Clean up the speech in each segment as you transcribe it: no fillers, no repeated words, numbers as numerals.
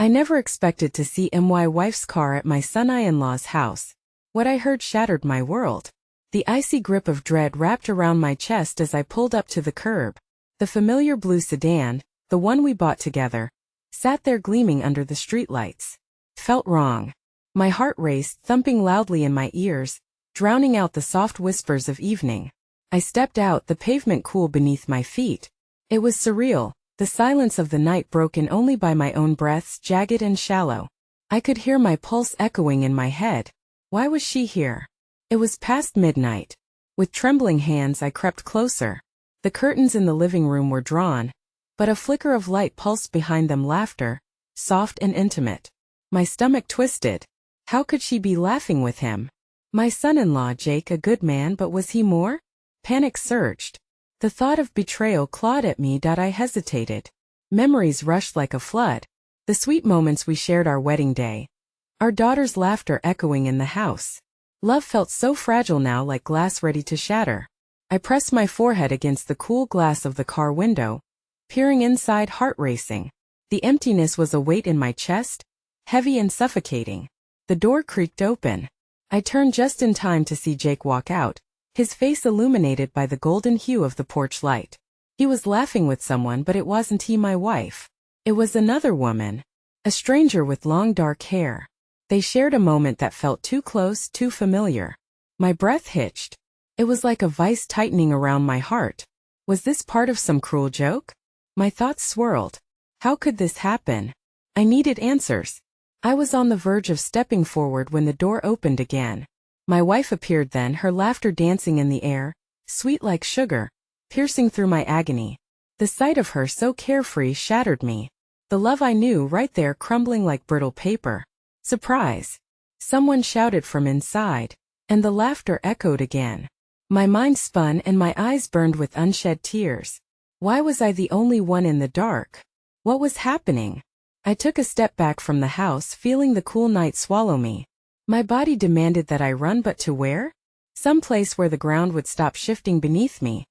I never expected to see my wife's car at my son-in-law's house. What I heard shattered my world. The icy grip of dread wrapped around my chest as I pulled up to the curb. The familiar blue sedan, the one we bought together, sat there gleaming under the streetlights. Felt wrong. My heart raced, thumping loudly in my ears, drowning out the soft whispers of evening. I stepped out, the pavement cool beneath my feet. It was surreal, the silence of the night broken only by my own breaths, jagged and shallow. I could hear my pulse echoing in my head. Why was she here? It was past midnight. With trembling hands I crept closer. The curtains in the living room were drawn, but a flicker of light pulsed behind them, laughter, soft and intimate. My stomach twisted. How could she be laughing with him? My son-in-law Jake, a good man, but was he more? Panic surged. The thought of betrayal clawed at me. I hesitated. Memories rushed like a flood. The sweet moments we shared our wedding day. Our daughter's laughter echoing in the house. Love felt so fragile now, like glass ready to shatter. I pressed my forehead against the cool glass of the car window, peering inside, heart racing. The emptiness was a weight in my chest, heavy and suffocating. The door creaked open. I turned just in time to see Jake walk out, his face illuminated by the golden hue of the porch light. He was laughing with someone, but it wasn't he, my wife. It was another woman. A stranger with long dark hair. They shared a moment that felt too close, too familiar. My breath hitched. It was like a vice tightening around my heart. Was this part of some cruel joke? My thoughts swirled. How could this happen? I needed answers. I was on the verge of stepping forward when the door opened again. My wife appeared then, her laughter dancing in the air, sweet like sugar, piercing through my agony. The sight of her so carefree shattered me. The love I knew right there crumbling like brittle paper. Surprise! Someone shouted from inside, and the laughter echoed again. My mind spun and my eyes burned with unshed tears. Why was I the only one in the dark? What was happening? I took a step back from the house, feeling the cool night swallow me. My body demanded that I run, but to where? Some place where the ground would stop shifting beneath me.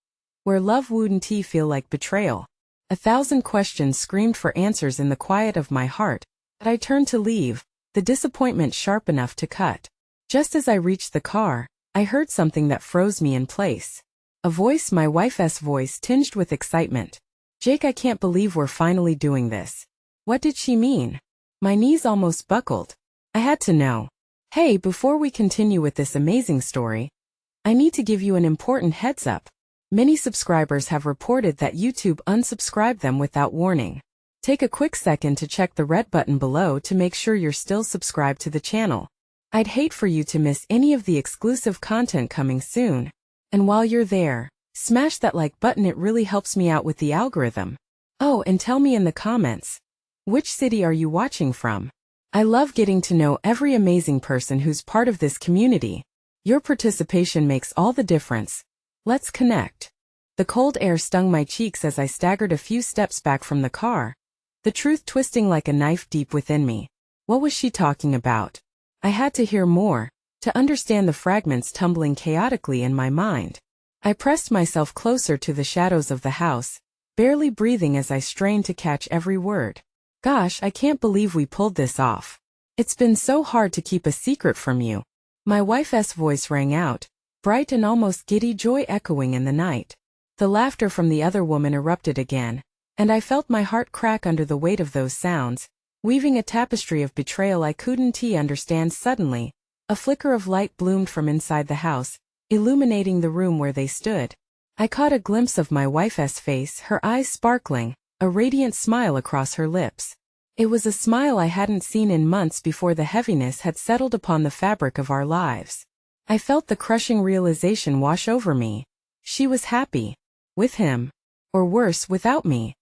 Where love wouldn't feel like betrayal. 1,000 questions screamed for answers in the quiet of my heart, but I turned to leave, the disappointment sharp enough to cut. Just as I reached the car, I heard something that froze me in place. A voice, my wife's voice, tinged with excitement. Jake, I can't believe we're finally doing this. What did she mean? My knees almost buckled. I had to know. Hey, before we continue with this amazing story, I need to give you an important heads up. Many subscribers have reported that YouTube unsubscribed them without warning. Take a quick second to check the red button below to make sure you're still subscribed to the channel. I'd hate for you to miss any of the exclusive content coming soon. And while you're there, smash that like button, it really helps me out with the algorithm. Oh, and tell me in the comments, which city are you watching from? I love getting to know every amazing person who's part of this community. Your participation makes all the difference. Let's connect. The cold air stung my cheeks as I staggered a few steps back from the car, the truth twisting like a knife deep within me. What was she talking about? I had to hear more, to understand the fragments tumbling chaotically in my mind. I pressed myself closer to the shadows of the house, barely breathing as I strained to catch every word. Gosh, I can't believe we pulled this off. It's been so hard to keep a secret from you. My wife's voice rang out, bright and almost giddy, joy echoing in the night. The laughter from the other woman erupted again, and I felt my heart crack under the weight of those sounds, weaving a tapestry of betrayal I couldn't understand. Suddenly, a flicker of light bloomed from inside the house, illuminating the room where they stood. I caught a glimpse of my wife's face, her eyes sparkling, a radiant smile across her lips. It was a smile I hadn't seen in months before the heaviness had settled upon the fabric of our lives. I felt the crushing realization wash over me. She was happy. With him. Or worse, without me.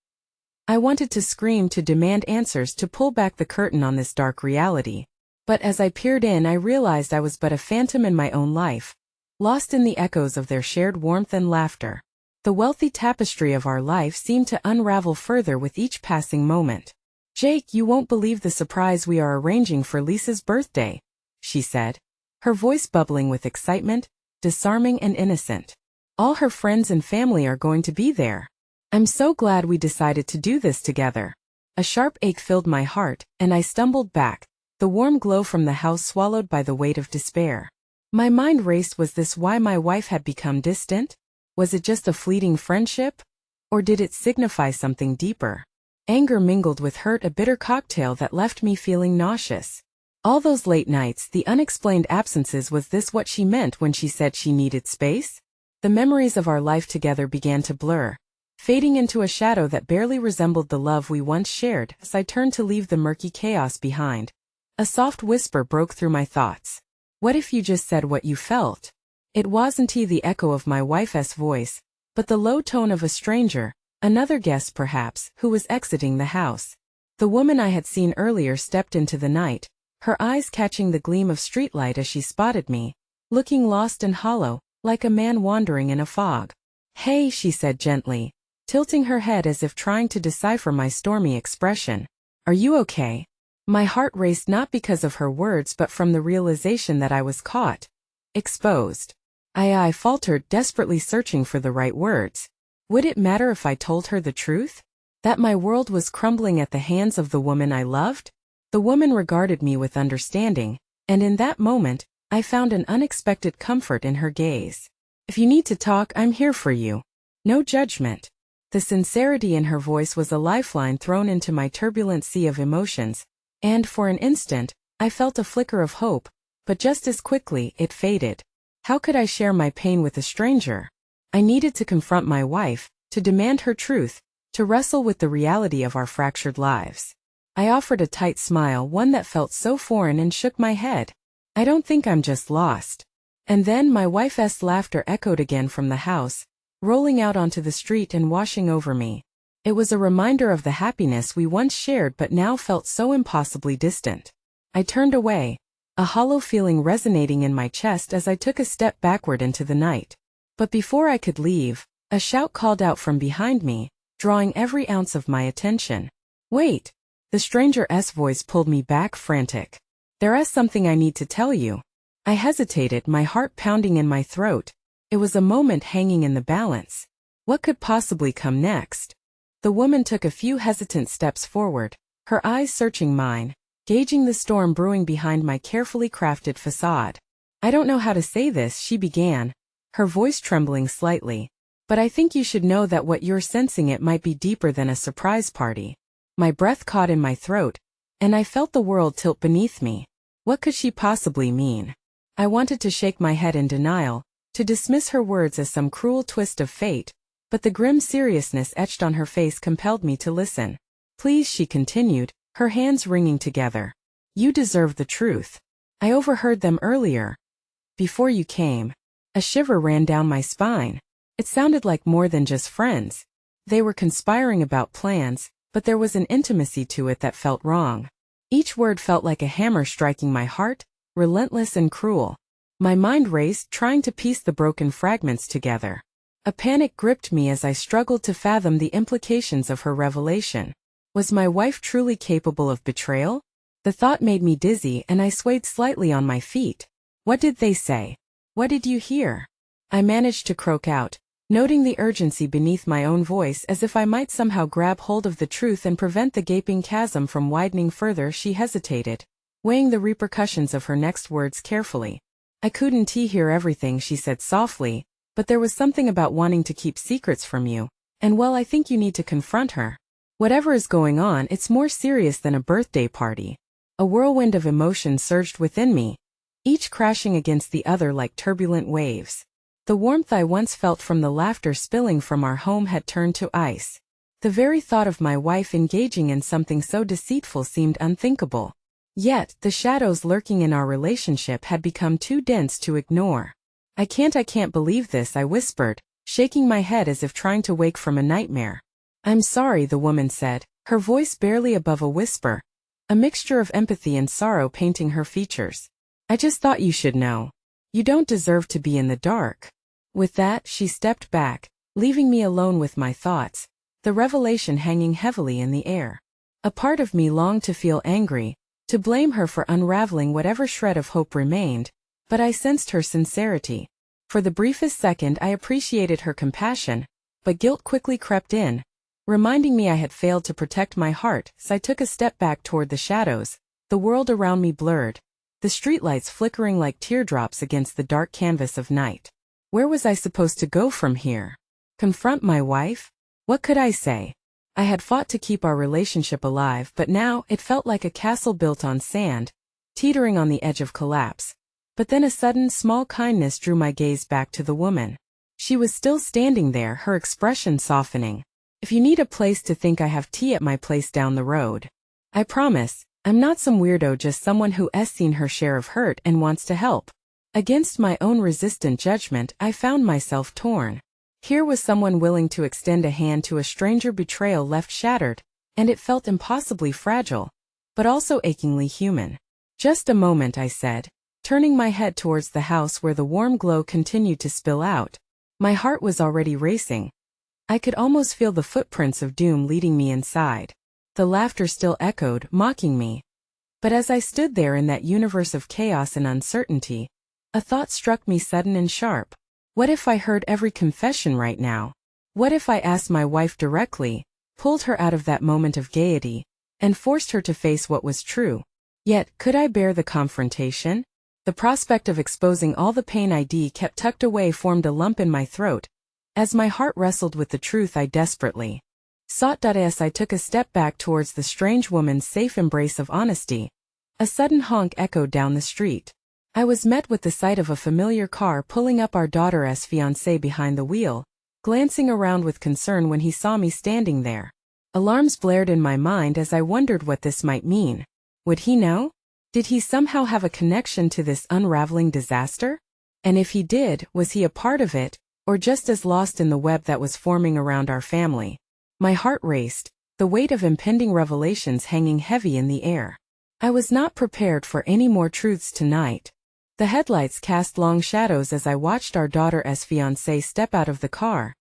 I wanted to scream, to demand answers, to pull back the curtain on this dark reality. But as I peered in, I realized I was but a phantom in my own life, lost in the echoes of their shared warmth and laughter. The wealthy tapestry of our life seemed to unravel further with each passing moment. Jake, you won't believe the surprise we are arranging for Lisa's birthday, she said, her voice bubbling with excitement, disarming and innocent. All her friends and family are going to be there. I'm so glad we decided to do this together. A sharp ache filled my heart, and I stumbled back, the warm glow from the house swallowed by the weight of despair. My mind raced. Was this why my wife had become distant? Was it just a fleeting friendship? Or did it signify something deeper? Anger mingled with hurt, a bitter cocktail that left me feeling nauseous. All those late nights, the unexplained absences, was this what she meant when she said she needed space? The memories of our life together began to blur, fading into a shadow that barely resembled the love we once shared. As I turned to leave the murky chaos behind, a soft whisper broke through my thoughts. What if you just said what you felt? It wasn't the echo of my wife's voice, but the low tone of a stranger, another guest perhaps, who was exiting the house. The woman I had seen earlier stepped into the night, her eyes catching the gleam of streetlight as she spotted me, looking lost and hollow, like a man wandering in a fog. "Hey," she said gently, tilting her head as if trying to decipher my stormy expression. "Are you okay?" My heart raced, not because of her words but from the realization that I was caught. Exposed. I faltered, desperately searching for the right words. Would it matter if I told her the truth? That my world was crumbling at the hands of the woman I loved? The woman regarded me with understanding, and in that moment, I found an unexpected comfort in her gaze. "If you need to talk, I'm here for you. No judgment." The sincerity in her voice was a lifeline thrown into my turbulent sea of emotions, and for an instant, I felt a flicker of hope, but just as quickly, it faded. How could I share my pain with a stranger? I needed to confront my wife, to demand her truth, to wrestle with the reality of our fractured lives. I offered a tight smile, one that felt so foreign, and shook my head. "I don't think I'm just lost." And then my wife's laughter echoed again from the house, rolling out onto the street and washing over me. It was a reminder of the happiness we once shared but now felt so impossibly distant. I turned away, a hollow feeling resonating in my chest as I took a step backward into the night. But before I could leave, a shout called out from behind me, drawing every ounce of my attention. "Wait!" The stranger's voice pulled me back, frantic. "There's something I need to tell you." I hesitated, my heart pounding in my throat. It was a moment hanging in the balance. What could possibly come next? The woman took a few hesitant steps forward, her eyes searching mine, gauging the storm brewing behind my carefully crafted facade. "I don't know how to say this," she began, her voice trembling slightly, "but I think you should know that what you're sensing, it might be deeper than a surprise party." My breath caught in my throat, and I felt the world tilt beneath me. What could she possibly mean? I wanted to shake my head in denial, to dismiss her words as some cruel twist of fate, but the grim seriousness etched on her face compelled me to listen. "Please," she continued, her hands wringing together. "You deserve the truth. I overheard them earlier. Before you came." A shiver ran down my spine. It sounded like more than just friends. They were conspiring about plans, but there was an intimacy to it that felt wrong. Each word felt like a hammer striking my heart, relentless and cruel. My mind raced, trying to piece the broken fragments together. A panic gripped me as I struggled to fathom the implications of her revelation. Was my wife truly capable of betrayal? The thought made me dizzy, and I swayed slightly on my feet. "What did they say? What did you hear?" I managed to croak out, noting the urgency beneath my own voice, as if I might somehow grab hold of the truth and prevent the gaping chasm from widening further. She hesitated, weighing the repercussions of her next words carefully. "I couldn't hear everything," she said softly, "but there was something about wanting to keep secrets from you, and well, I think you need to confront her. Whatever is going on, it's more serious than a birthday party." A whirlwind of emotion surged within me, each crashing against the other like turbulent waves. The warmth I once felt from the laughter spilling from our home had turned to ice. The very thought of my wife engaging in something so deceitful seemed unthinkable. Yet, the shadows lurking in our relationship had become too dense to ignore. I can't believe this," I whispered, shaking my head as if trying to wake from a nightmare. "I'm sorry," the woman said, her voice barely above a whisper, a mixture of empathy and sorrow painting her features. "I just thought you should know. You don't deserve to be in the dark." With that, she stepped back, leaving me alone with my thoughts, the revelation hanging heavily in the air. A part of me longed to feel angry, to blame her for unraveling whatever shred of hope remained, but I sensed her sincerity. For the briefest second I appreciated her compassion, but guilt quickly crept in, reminding me I had failed to protect my heart as I took a step back toward the shadows, the world around me blurred, the streetlights flickering like teardrops against the dark canvas of night. Where was I supposed to go from here? Confront my wife? What could I say? I had fought to keep our relationship alive, but now it felt like a castle built on sand, teetering on the edge of collapse. But then a sudden small kindness drew my gaze back to the woman. She was still standing there, her expression softening. If you need a place to think, I have tea at my place down the road. I promise, I'm not some weirdo, just someone who has seen her share of hurt and wants to help. Against my own resistant judgment, I found myself torn. Here was someone willing to extend a hand to a stranger, betrayal left shattered, and it felt impossibly fragile, but also achingly human. Just a moment, I said, turning my head towards the house where the warm glow continued to spill out. My heart was already racing. I could almost feel the footprints of doom leading me inside. The laughter still echoed, mocking me. But as I stood there in that universe of chaos and uncertainty, a thought struck me sudden and sharp. What if I heard every confession right now? What if I asked my wife directly, pulled her out of that moment of gaiety, and forced her to face what was true? Yet, could I bear the confrontation? The prospect of exposing all the pain I'd kept tucked away formed a lump in my throat, as my heart wrestled with the truth I desperately sought. As I took a step back towards the strange woman's safe embrace of honesty, a sudden honk echoed down the street. I was met with the sight of a familiar car pulling up, our daughter's fiancé behind the wheel, glancing around with concern when he saw me standing there. Alarms blared in my mind as I wondered what this might mean. Would he know? Did he somehow have a connection to this unraveling disaster? And if he did, was he a part of it, or just as lost in the web that was forming around our family? My heart raced, the weight of impending revelations hanging heavy in the air. I was not prepared for any more truths tonight. The headlights cast long shadows as I watched our daughter's fiancé step out of the car,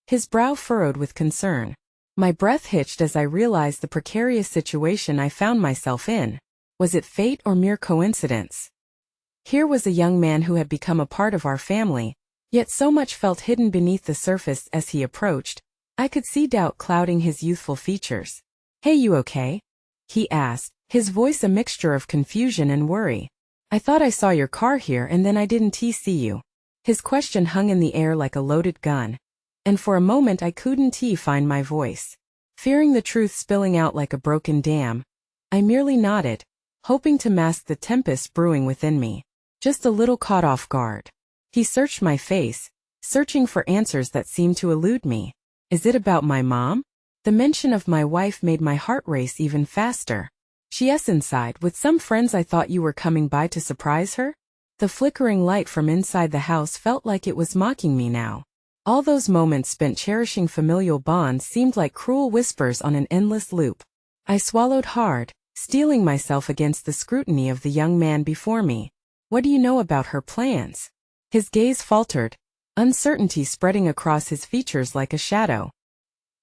his brow furrowed with concern. My breath hitched as I realized the precarious situation I found myself in. Was it fate or mere coincidence? Here was a young man who had become a part of our family, yet so much felt hidden beneath the surface. As he approached, I could see doubt clouding his youthful features. "Hey, you okay?" he asked, his voice a mixture of confusion and worry. "I thought I saw your car here and then I didn't see you." His question hung in the air like a loaded gun, and for a moment I couldn't find my voice. Fearing the truth spilling out like a broken dam, I merely nodded, hoping to mask the tempest brewing within me. Just a little caught off guard. He searched my face, searching for answers that seemed to elude me. "Is it about my mom?" The mention of my wife made my heart race even faster. "She's inside with some friends. I thought you were coming by to surprise her?" The flickering light from inside the house felt like it was mocking me now. All those moments spent cherishing familial bonds seemed like cruel whispers on an endless loop. I swallowed hard, steeling myself against the scrutiny of the young man before me. "What do you know about her plans?" His gaze faltered, uncertainty spreading across his features like a shadow.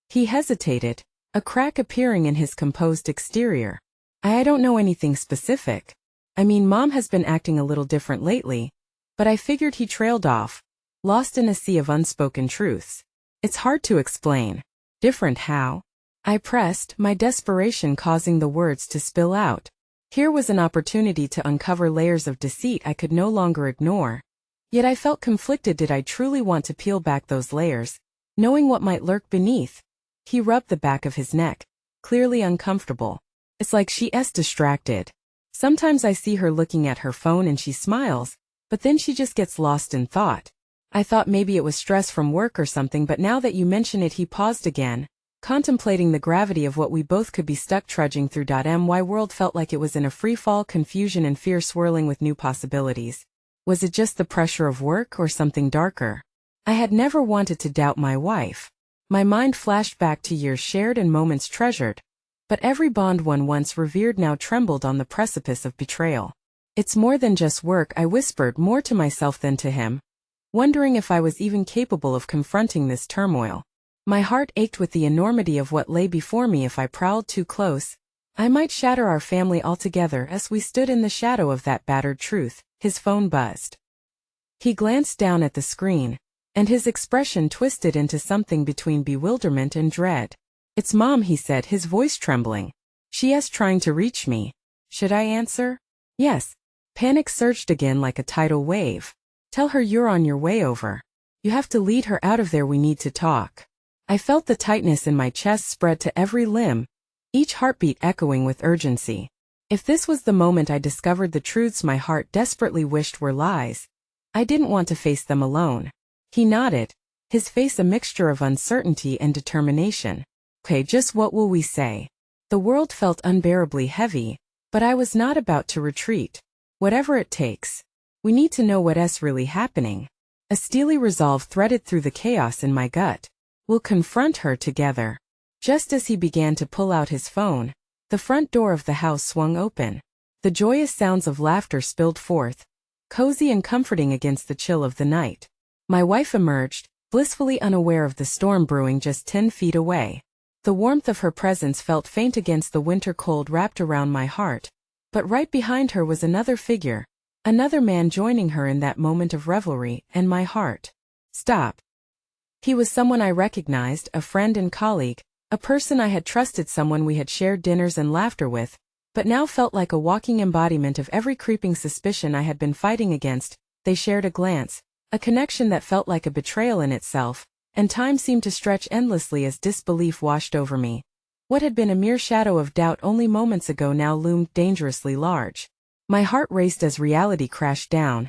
He hesitated, a crack appearing in his composed exterior. "I don't know anything specific. I mean, Mom has been acting a little different lately," but I figured. He trailed off, lost in a sea of unspoken truths. "It's hard to explain." "Different how?" I pressed, my desperation causing the words to spill out. Here was an opportunity to uncover layers of deceit I could no longer ignore. Yet I felt conflicted. Did I truly want to peel back those layers, knowing what might lurk beneath? He rubbed the back of his neck, clearly uncomfortable. "It's like she's distracted. Sometimes I see her looking at her phone and she smiles, but then she just gets lost in thought. I thought maybe it was stress from work or something, but now that you mention it." He paused again, contemplating the gravity of what we both could be stuck trudging through. My world felt like it was in a free-fall, confusion and fear swirling with new possibilities. Was it just the pressure of work or something darker? I had never wanted to doubt my wife. My mind flashed back to years shared and moments treasured, but every bond one once revered now trembled on the precipice of betrayal. "It's more than just work," I whispered, more to myself than to him, wondering if I was even capable of confronting this turmoil. My heart ached with the enormity of what lay before me. If I prowled too close, I might shatter our family altogether. As we stood in the shadow of that battered truth, his phone buzzed. He glanced down at the screen, and his expression twisted into something between bewilderment and dread. "It's Mom," he said, his voice trembling. "She's trying to reach me." Should I answer? Yes. Panic surged again like a tidal wave. "Tell her you're on your way over. You have to lead her out of there, we need to talk." I felt the tightness in my chest spread to every limb, each heartbeat echoing with urgency. If this was the moment I discovered the truths my heart desperately wished were lies, I didn't want to face them alone. He nodded, his face a mixture of uncertainty and determination. "Okay, just what will we say?" The world felt unbearably heavy, but I was not about to retreat. "Whatever it takes. We need to know what's really happening." A steely resolve threaded through the chaos in my gut. "We'll confront her together." Just as he began to pull out his phone, the front door of the house swung open. The joyous sounds of laughter spilled forth, cozy and comforting against the chill of the night. My wife emerged, blissfully unaware of the storm brewing just 10 feet away. The warmth of her presence felt faint against the winter cold wrapped around my heart, but right behind her was another figure, another man joining her in that moment of revelry, and my heart stopped. He was someone I recognized, a friend and colleague, a person I had trusted, someone we had shared dinners and laughter with, but now felt like a walking embodiment of every creeping suspicion I had been fighting against. They shared a glance, a connection that felt like a betrayal in itself, and time seemed to stretch endlessly as disbelief washed over me. What had been a mere shadow of doubt only moments ago now loomed dangerously large. My heart raced as reality crashed down,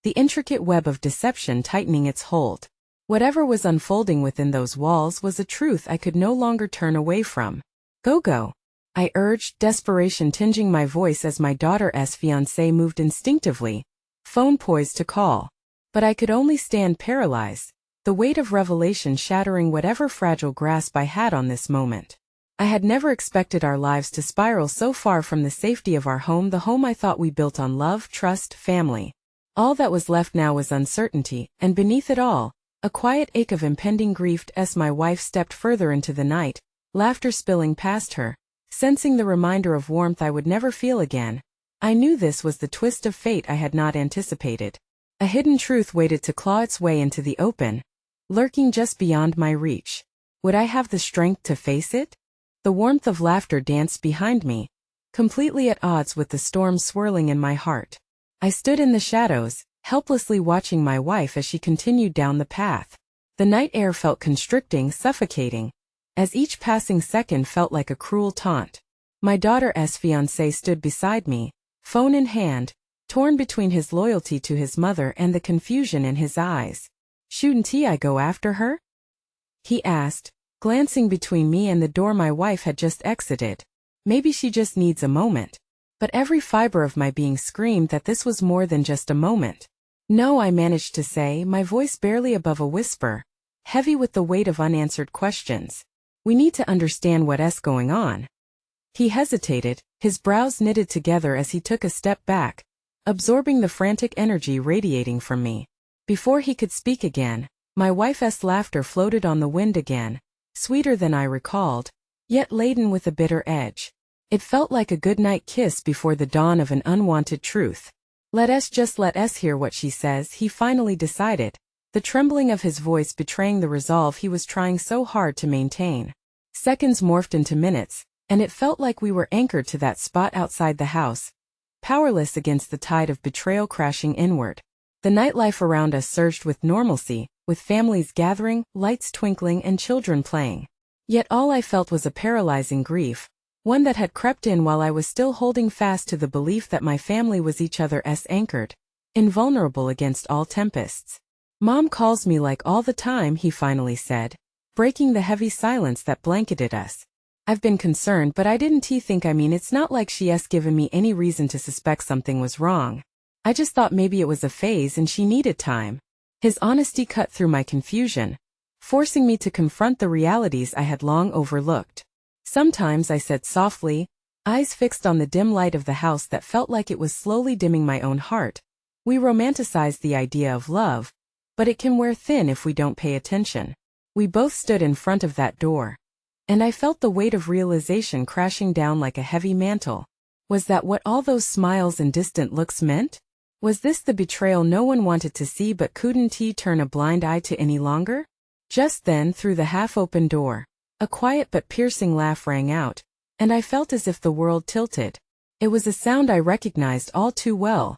the intricate web of deception tightening its hold. Whatever was unfolding within those walls was a truth I could no longer turn away from. "Go," I urged, desperation tinging my voice as my daughter's fiancé moved instinctively, phone poised to call. But I could only stand paralyzed, the weight of revelation shattering whatever fragile grasp I had on this moment. I had never expected our lives to spiral so far from the safety of our home, the home I thought we built on love, trust, family. All that was left now was uncertainty, and beneath it all, a quiet ache of impending grief. As my wife stepped further into the night, laughter spilling past her, sensing the reminder of warmth I would never feel again, I knew this was the twist of fate I had not anticipated. A hidden truth waited to claw its way into the open, lurking just beyond my reach. Would I have the strength to face it? The warmth of laughter danced behind me, completely at odds with the storm swirling in my heart. I stood in the shadows, helplessly watching my wife as she continued down the path. The night air felt constricting, suffocating, as each passing second felt like a cruel taunt. My daughter's fiancé stood beside me, phone in hand, torn between his loyalty to his mother and the confusion in his eyes. "Shouldn't I go after her?" he asked, glancing between me and the door my wife had just exited. "Maybe she just needs a moment." But every fiber of my being screamed that this was more than just a moment. "No," I managed to say, my voice barely above a whisper, heavy with the weight of unanswered questions. "We need to understand what's going on." He hesitated, his brows knitted together as he took a step back, absorbing the frantic energy radiating from me. Before he could speak again, my wife's laughter floated on the wind again, sweeter than I recalled, yet laden with a bitter edge. It felt like a goodnight kiss before the dawn of an unwanted truth. Let us hear what she says," he finally decided, the trembling of his voice betraying the resolve he was trying so hard to maintain. Seconds morphed into minutes, and it felt like we were anchored to that spot outside the house, powerless against the tide of betrayal crashing inward. The nightlife around us surged with normalcy, with families gathering, lights twinkling, and children playing. Yet all I felt was a paralyzing grief, one that had crept in while I was still holding fast to the belief that my family was each other's anchored, invulnerable against all tempests. "Mom calls me like all the time," he finally said, breaking the heavy silence that blanketed us. "I've been concerned, but I didn't think. It's not like she's given me any reason to suspect something was wrong. I just thought maybe it was a phase and she needed time." His honesty cut through my confusion, forcing me to confront the realities I had long overlooked. "Sometimes," I said softly, eyes fixed on the dim light of the house that felt like it was slowly dimming my own heart, "we romanticize the idea of love, but it can wear thin if we don't pay attention." We both stood in front of that door, and I felt the weight of realization crashing down like a heavy mantle. Was that what all those smiles and distant looks meant? Was this the betrayal no one wanted to see but couldn't turn a blind eye to any longer? Just then, through the half-open door, A quiet but piercing laugh rang out, and I felt as if the world tilted. It was a sound I recognized all too well.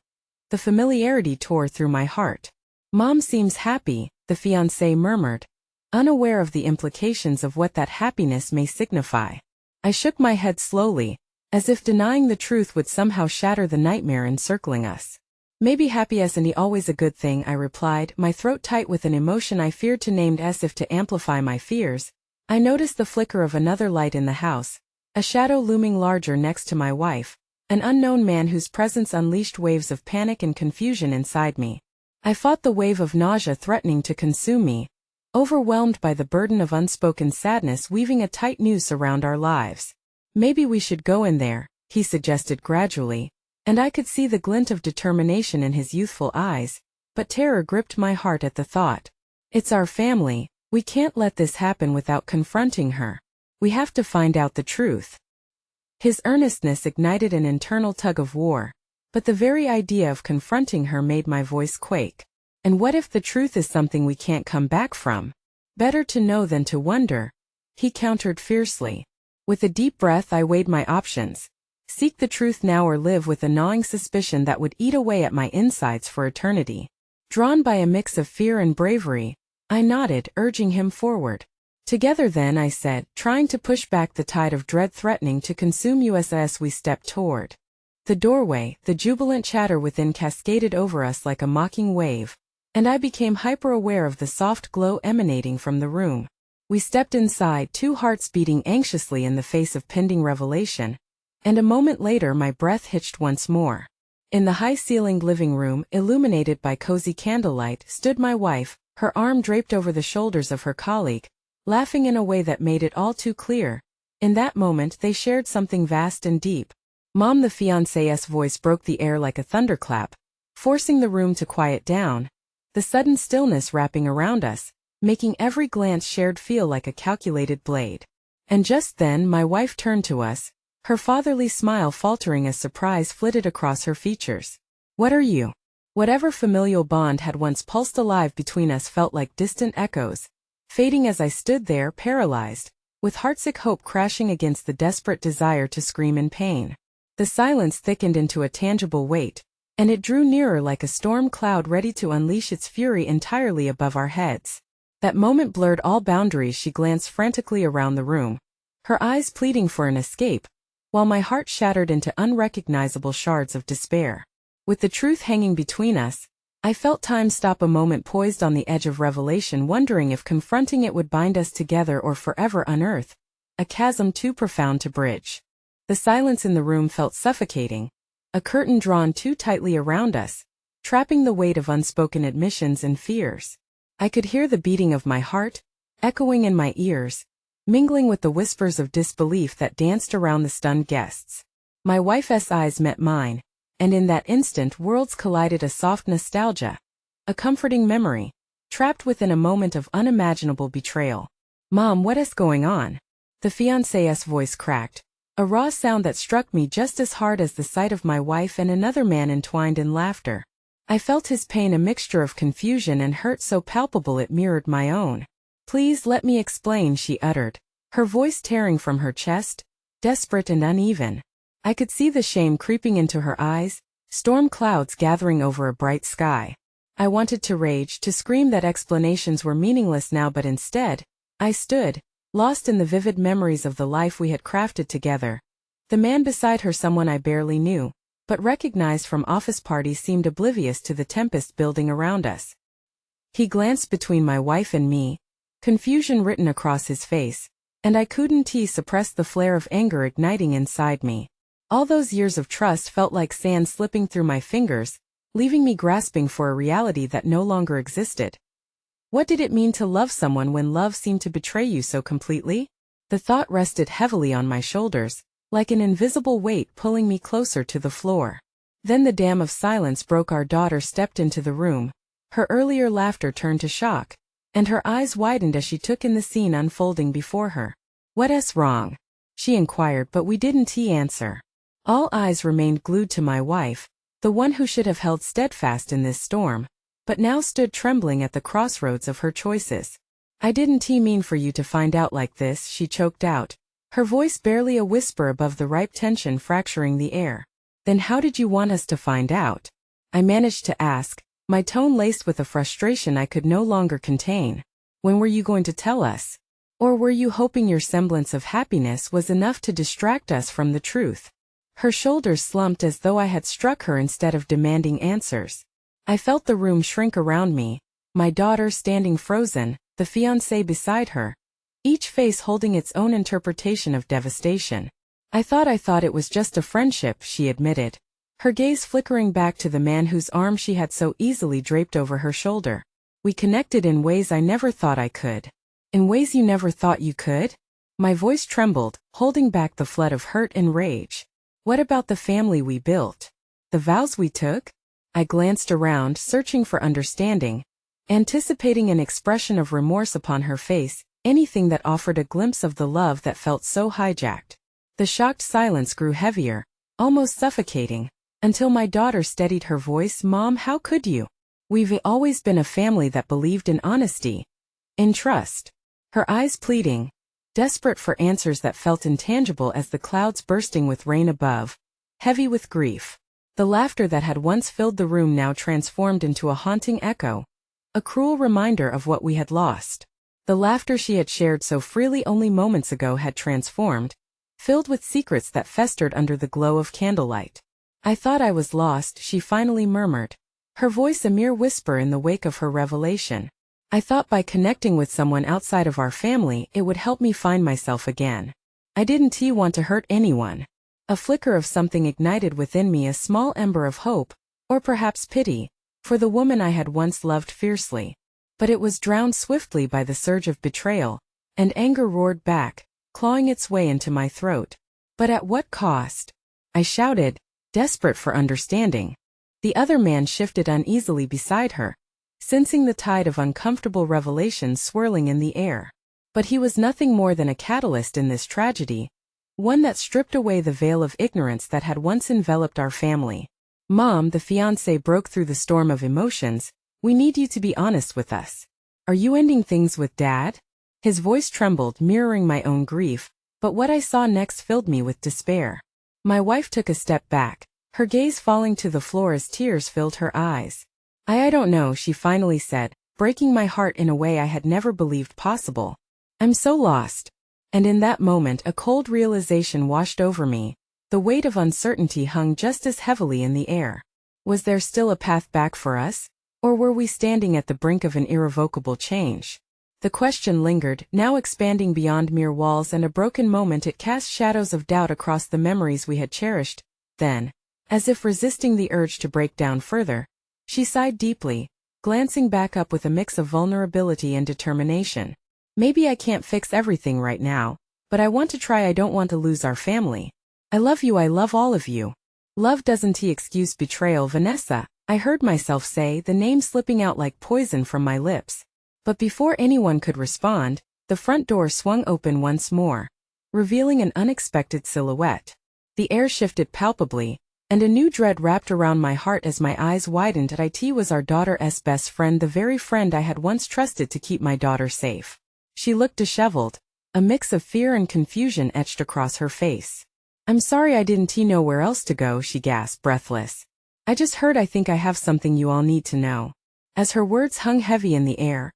The familiarity tore through my heart. "Mom seems happy," the fiancé murmured, unaware of the implications of what that happiness may signify. I shook my head slowly, as if denying the truth would somehow shatter the nightmare encircling us. "Maybe happy isn't always a good thing," I replied, my throat tight with an emotion I feared to name as if to amplify my fears. I noticed the flicker of another light in the house, a shadow looming larger next to my wife, an unknown man whose presence unleashed waves of panic and confusion inside me. I fought the wave of nausea threatening to consume me, overwhelmed by the burden of unspoken sadness weaving a tight noose around our lives. "Maybe we should go in there," he suggested gradually, and I could see the glint of determination in his youthful eyes, but terror gripped my heart at the thought. "It's our family, we can't let this happen without confronting her. We have to find out the truth." His earnestness ignited an internal tug of war, but the very idea of confronting her made my voice quake. "And what if the truth is something we can't come back from? Better to know than to wonder," he countered fiercely. With a deep breath I weighed my options. Seek the truth now or live with a gnawing suspicion that would eat away at my insides for eternity. Drawn by a mix of fear and bravery, I nodded, urging him forward. "Together then," I said, trying to push back the tide of dread threatening to consume us as we stepped toward the doorway. The jubilant chatter within cascaded over us like a mocking wave, and I became hyper-aware of the soft glow emanating from the room. We stepped inside, two hearts beating anxiously in the face of pending revelation, and a moment later my breath hitched once more. In the high-ceilinged living room, illuminated by cozy candlelight, stood my wife, her arm draped over the shoulders of her colleague, laughing in a way that made it all too clear. In that moment they shared something vast and deep. "Mom," the fiancé's voice broke the air like a thunderclap, forcing the room to quiet down, the sudden stillness wrapping around us, making every glance shared feel like a calculated blade. And just then my wife turned to us, her fatherly smile faltering as surprise flitted across her features. "What are you?" Whatever familial bond had once pulsed alive between us felt like distant echoes, fading as I stood there paralyzed, with heartsick hope crashing against the desperate desire to scream in pain. The silence thickened into a tangible weight, and it drew nearer like a storm cloud ready to unleash its fury entirely above our heads. That moment blurred all boundaries. She glanced frantically around the room, her eyes pleading for an escape, while my heart shattered into unrecognizable shards of despair. With the truth hanging between us, I felt time stop, a moment poised on the edge of revelation, wondering if confronting it would bind us together or forever unearth a chasm too profound to bridge. The silence in the room felt suffocating, a curtain drawn too tightly around us, trapping the weight of unspoken admissions and fears. I could hear the beating of my heart, echoing in my ears, mingling with the whispers of disbelief that danced around the stunned guests. My wife's eyes met mine, and in that instant worlds collided, a soft nostalgia, a comforting memory, trapped within a moment of unimaginable betrayal. "Mom, what is going on?" The fiancé's voice cracked, a raw sound that struck me just as hard as the sight of my wife and another man entwined in laughter. I felt his pain, a mixture of confusion and hurt so palpable it mirrored my own. "Please let me explain," she uttered, her voice tearing from her chest, desperate and uneven. I could see the shame creeping into her eyes, storm clouds gathering over a bright sky. I wanted to rage, to scream that explanations were meaningless now, but instead, I stood, lost in the vivid memories of the life we had crafted together. The man beside her, someone I barely knew, but recognized from office parties, seemed oblivious to the tempest building around us. He glanced between my wife and me, confusion written across his face, and I couldn't suppress the flare of anger igniting inside me. All those years of trust felt like sand slipping through my fingers, leaving me grasping for a reality that no longer existed. What did it mean to love someone when love seemed to betray you so completely? The thought rested heavily on my shoulders, like an invisible weight pulling me closer to the floor. Then the dam of silence broke. Our daughter stepped into the room, her earlier laughter turned to shock, and her eyes widened as she took in the scene unfolding before her. "What's wrong?" she inquired, but we didn't answer. All eyes remained glued to my wife, the one who should have held steadfast in this storm, but now stood trembling at the crossroads of her choices. I didn't mean for you to find out like this, she choked out, her voice barely a whisper above the ripe tension fracturing the air. Then how did you want us to find out? I managed to ask, my tone laced with a frustration I could no longer contain. When were you going to tell us? Or were you hoping your semblance of happiness was enough to distract us from the truth? Her shoulders slumped as though I had struck her instead of demanding answers. I felt the room shrink around me, my daughter standing frozen, the fiancé beside her, each face holding its own interpretation of devastation. I thought it was just a friendship, she admitted, her gaze flickering back to the man whose arm she had so easily draped over her shoulder. We connected in ways I never thought I could. In ways you never thought you could? My voice trembled, holding back the flood of hurt and rage. What about the family we built? The vows we took? I glanced around, searching for understanding, anticipating an expression of remorse upon her face, anything that offered a glimpse of the love that felt so hijacked. The shocked silence grew heavier, almost suffocating, until my daughter steadied her voice. Mom, how could you? We've always been a family that believed in honesty, in trust. Her eyes pleading, desperate for answers that felt intangible as the clouds bursting with rain above, heavy with grief. The laughter that had once filled the room now transformed into a haunting echo, a cruel reminder of what we had lost. The laughter she had shared so freely only moments ago had transformed, filled with secrets that festered under the glow of candlelight. I thought I was lost, she finally murmured, her voice a mere whisper in the wake of her revelation. I thought by connecting with someone outside of our family it would help me find myself again. I didn't want to hurt anyone. A flicker of something ignited within me, a small ember of hope, or perhaps pity, for the woman I had once loved fiercely. But it was drowned swiftly by the surge of betrayal, and anger roared back, clawing its way into my throat. But at what cost? I shouted, desperate for understanding. The other man shifted uneasily beside her, sensing the tide of uncomfortable revelations swirling in the air. But he was nothing more than a catalyst in this tragedy, one that stripped away the veil of ignorance that had once enveloped our family. Mom, the fiancé broke through the storm of emotions, we need you to be honest with us. Are you ending things with Dad? His voice trembled, mirroring my own grief, but what I saw next filled me with despair. My wife took a step back, her gaze falling to the floor as tears filled her eyes. I don't know, she finally said, breaking my heart in a way I had never believed possible. I'm so lost. And in that moment a cold realization washed over me. The weight of uncertainty hung just as heavily in the air. Was there still a path back for us? Or were we standing at the brink of an irrevocable change? The question lingered, now expanding beyond mere walls, and a broken moment it cast shadows of doubt across the memories we had cherished. Then, as if resisting the urge to break down further, she sighed deeply, glancing back up with a mix of vulnerability and determination. Maybe I can't fix everything right now, but I want to try. I don't want to lose our family. I love you, I love all of you. Love doesn't excuse betrayal, Vanessa, I heard myself say, the name slipping out like poison from my lips. But before anyone could respond, the front door swung open once more, revealing an unexpected silhouette. The air shifted palpably, and a new dread wrapped around my heart as my eyes widened. It was our daughter's best friend, the very friend I had once trusted to keep my daughter safe. She looked disheveled, a mix of fear and confusion etched across her face. I'm sorry, I didn't know where else to go, she gasped, breathless. I just heard. I think I have something you all need to know. As her words hung heavy in the air,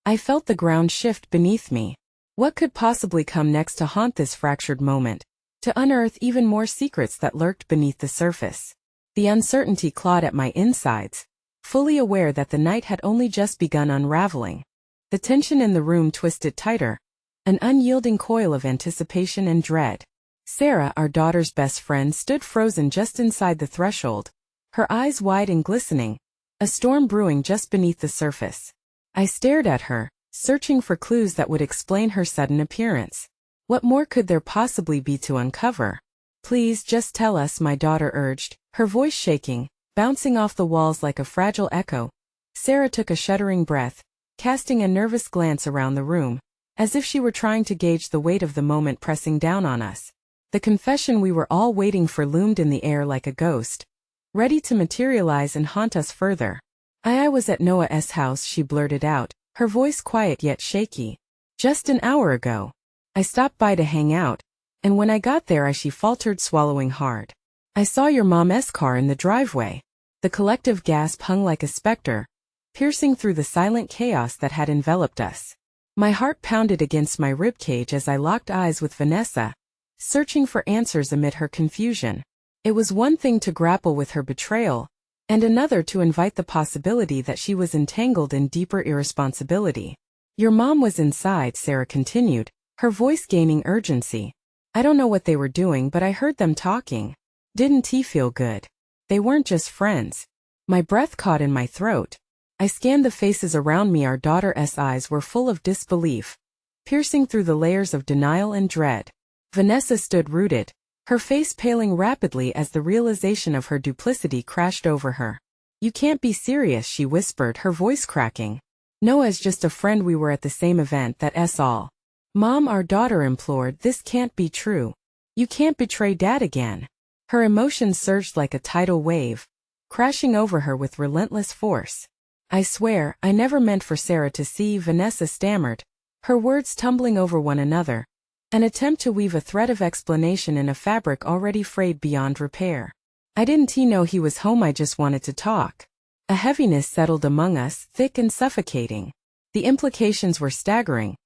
I felt the ground shift beneath me. What could possibly come next to haunt this fractured moment, to unearth even more secrets that lurked beneath the surface? The uncertainty clawed at my insides, fully aware that the night had only just begun unraveling. The tension in the room twisted tighter, an unyielding coil of anticipation and dread. Sarah, our daughter's best friend, stood frozen just inside the threshold, her eyes wide and glistening, a storm brewing just beneath the surface. I stared at her, searching for clues that would explain her sudden appearance. What more could there possibly be to uncover? Please just tell us, my daughter urged, her voice shaking, bouncing off the walls like a fragile echo. Sarah took a shuddering breath, casting a nervous glance around the room, as if she were trying to gauge the weight of the moment pressing down on us. The confession we were all waiting for loomed in the air like a ghost, ready to materialize and haunt us further. I was at Noah's house, she blurted out, her voice quiet yet shaky. Just an hour ago. I stopped by to hang out, and when I got there she faltered, swallowing hard. I saw your mom's car in the driveway. The collective gasp hung like a specter, piercing through the silent chaos that had enveloped us. My heart pounded against my ribcage as I locked eyes with Vanessa, searching for answers amid her confusion. It was one thing to grapple with her betrayal, and another to invite the possibility that she was entangled in deeper irresponsibility. Your mom was inside, Sarah continued, her voice gaining urgency. I don't know what they were doing, but I heard them talking. Didn't he feel good? They weren't just friends. My breath caught in my throat. I scanned the faces around me. Our daughter's eyes were full of disbelief, piercing through the layers of denial and dread. Vanessa stood rooted, her face paling rapidly as the realization of her duplicity crashed over her. You can't be serious, she whispered, her voice cracking. Noah's just a friend. We were at the same event, that's all. Mom, our daughter implored, this can't be true. You can't betray Dad again. Her emotions surged like a tidal wave, crashing over her with relentless force. I swear, I never meant for Sarah to see, Vanessa stammered, her words tumbling over one another, an attempt to weave a thread of explanation in a fabric already frayed beyond repair. I didn't know he was home, I just wanted to talk. A heaviness settled among us, thick and suffocating. The implications were staggering,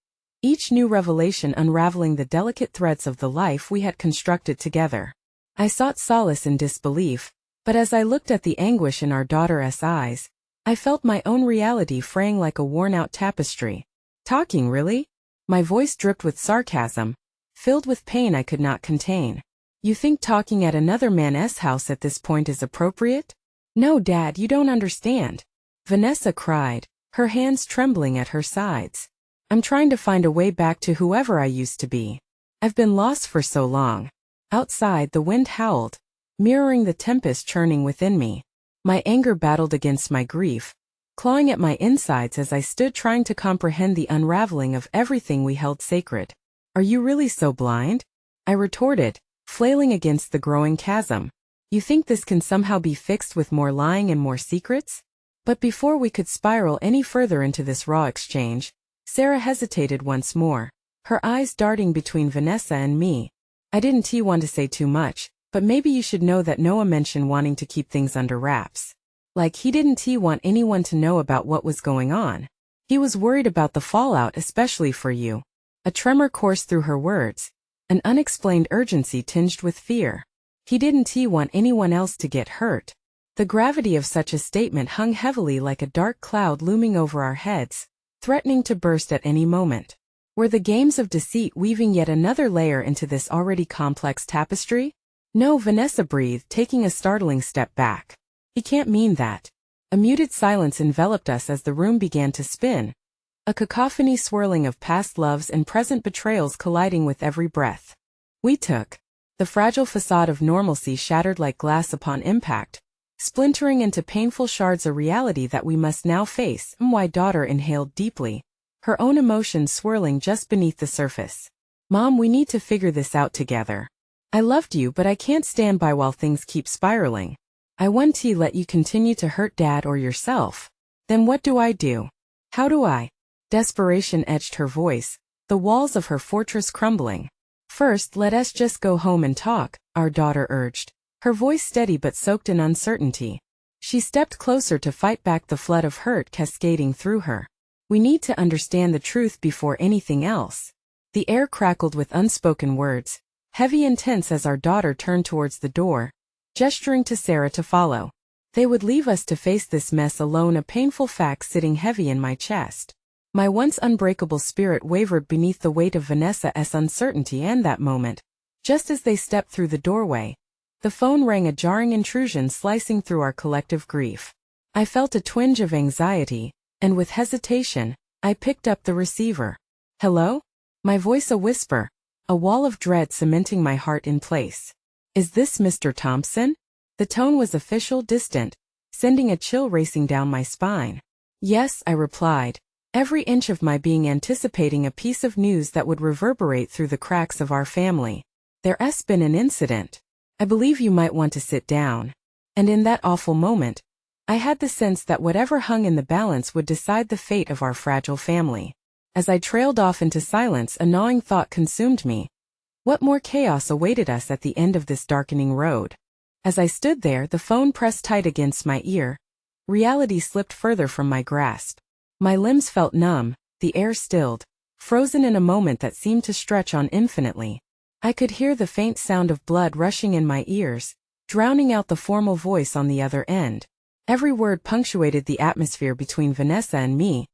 each new revelation unraveling the delicate threads of the life we had constructed together. I sought solace in disbelief, but as I looked at the anguish in our daughter's eyes, I felt my own reality fraying like a worn-out tapestry. Talking, really? My voice dripped with sarcasm, filled with pain I could not contain. You think talking at another man's house at this point is appropriate? No, Dad, you don't understand. Vanessa cried, her hands trembling at her sides. I'm trying to find a way back to whoever I used to be. I've been lost for so long. Outside, the wind howled, mirroring the tempest churning within me. My anger battled against my grief, clawing at my insides as I stood trying to comprehend the unraveling of everything we held sacred. Are you really so blind? I retorted, flailing against the growing chasm. You think this can somehow be fixed with more lying and more secrets? But before we could spiral any further into this raw exchange, Sarah hesitated once more, her eyes darting between Vanessa and me. I didn't want to say too much, but maybe you should know that Noah mentioned wanting to keep things under wraps. Like he didn't want anyone to know about what was going on. He was worried about the fallout, especially for you. A tremor coursed through her words, an unexplained urgency tinged with fear. He didn't want anyone else to get hurt. The gravity of such a statement hung heavily like a dark cloud looming over our heads, threatening to burst at any moment. Were the games of deceit weaving yet another layer into this already complex tapestry? No, Vanessa breathed, taking a startling step back. He can't mean that. A muted silence enveloped us as the room began to spin, a cacophony swirling of past loves and present betrayals colliding with every breath we took. The fragile facade of normalcy shattered like glass upon impact, splintering into painful shards, a reality that we must now face. My daughter inhaled deeply, her own emotions swirling just beneath the surface. Mom, we need to figure this out together. I loved you, but I can't stand by while things keep spiraling. I won't let you continue to hurt Dad or yourself. Then what do I do? How do I? Desperation edged her voice, the walls of her fortress crumbling. First, let us just go home and talk, our daughter urged, her voice steady but soaked in uncertainty. She stepped closer to fight back the flood of hurt cascading through her. We need to understand the truth before anything else. The air crackled with unspoken words, heavy and tense as our daughter turned towards the door, gesturing to Sarah to follow. They would leave us to face this mess alone, a painful fact sitting heavy in my chest. My once unbreakable spirit wavered beneath the weight of Vanessa's uncertainty, and that moment, just as they stepped through the doorway, the phone rang, a jarring intrusion slicing through our collective grief. I felt a twinge of anxiety, and with hesitation, I picked up the receiver. Hello? My voice a whisper, a wall of dread cementing my heart in place. Is this Mr. Thompson? The tone was official, distant, sending a chill racing down my spine. Yes, I replied, every inch of my being anticipating a piece of news that would reverberate through the cracks of our family. There's been an incident. I believe you might want to sit down. And in that awful moment, I had the sense that whatever hung in the balance would decide the fate of our fragile family. As I trailed off into silence, a gnawing thought consumed me. What more chaos awaited us at the end of this darkening road? As I stood there, the phone pressed tight against my ear. Reality slipped further from my grasp. My limbs felt numb, the air stilled, frozen in a moment that seemed to stretch on infinitely. I could hear the faint sound of blood rushing in my ears, drowning out the formal voice on the other end. Every word punctuated the atmosphere between Vanessa and me,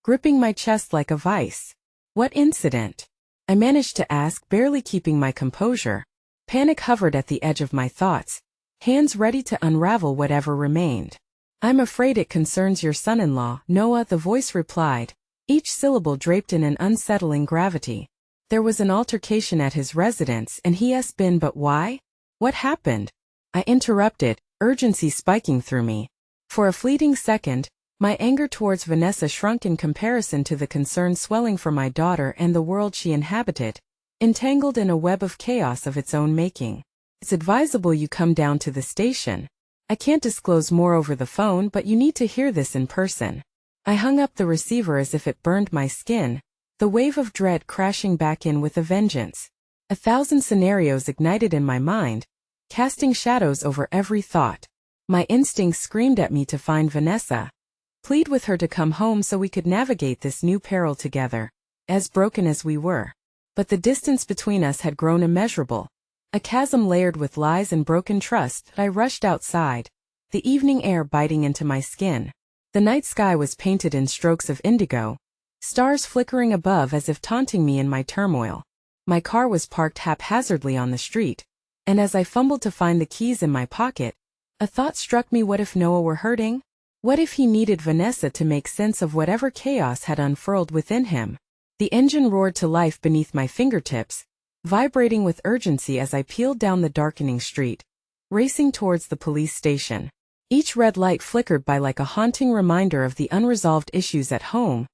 gripping my chest like a vice. What incident? I managed to ask, barely keeping my composure. Panic hovered at the edge of my thoughts, hands ready to unravel whatever remained. I'm afraid it concerns your son-in-law, Noah, the voice replied, each syllable draped in an unsettling gravity. There was an altercation at his residence and he has been, but why? What happened? I interrupted, urgency spiking through me. For a fleeting second, my anger towards Vanessa shrunk in comparison to the concern swelling for my daughter and the world she inhabited, entangled in a web of chaos of its own making. It's advisable you come down to the station. I can't disclose more over the phone, but you need to hear this in person. I hung up the receiver as if it burned my skin, the wave of dread crashing back in with a vengeance. 1,000 scenarios ignited in my mind, casting shadows over every thought. My instincts screamed at me to find Vanessa, plead with her to come home so we could navigate this new peril together, as broken as we were. But the distance between us had grown immeasurable, a chasm layered with lies and broken trust. I rushed outside, the evening air biting into my skin. The night sky was painted in strokes of indigo, stars flickering above as if taunting me in my turmoil. My car was parked haphazardly on the street, and as I fumbled to find the keys in my pocket, a thought struck me. What if Noah were hurting? What if he needed Vanessa to make sense of whatever chaos had unfurled within him? The engine roared to life beneath my fingertips, vibrating with urgency as I peeled down the darkening street, racing towards the police station. Each red light flickered by like a haunting reminder of the unresolved issues at home,